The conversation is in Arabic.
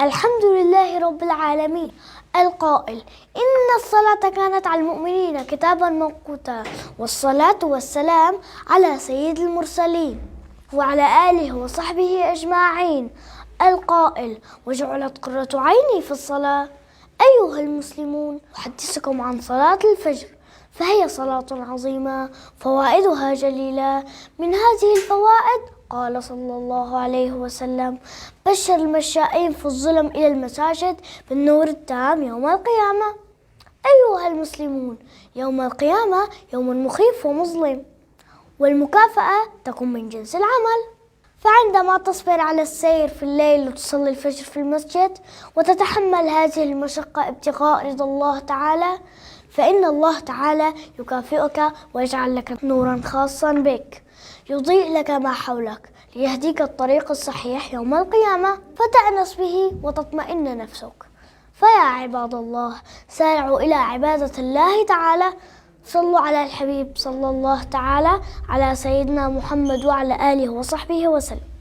الحمد لله رب العالمين القائل: إن الصلاة كانت على المؤمنين كتابا موقوتا، والصلاة والسلام على سيد المرسلين وعلى آله وصحبه أجمعين. القائل: وجعلت قرة عيني في الصلاة. أيها المسلمون، أحدثكم عن صلاة الفجر، فهي صلاة عظيمة فوائدها جليلة. من هذه الفوائد قال صلى الله عليه وسلم: بشر المشائين في الظلم إلى المساجد بالنور التام يوم القيامة. أيها المسلمون، يوم القيامة يوم مخيف ومظلم، والمكافأة تكون من جنس العمل. فعندما تصبر على السير في الليل وتصلي الفجر في المسجد وتتحمل هذه المشقة ابتغاء رضا الله تعالى، فإن الله تعالى يكافئك ويجعل لك نورا خاصا بك يضيء لك ما حولك ليهديك الطريق الصحيح يوم القيامة، فتأنس به وتطمئن نفسك. فيا عباد الله، سارعوا إلى عبادة الله تعالى. صلوا على الحبيب صلى الله تعالى على سيدنا محمد وعلى آله وصحبه وسلم.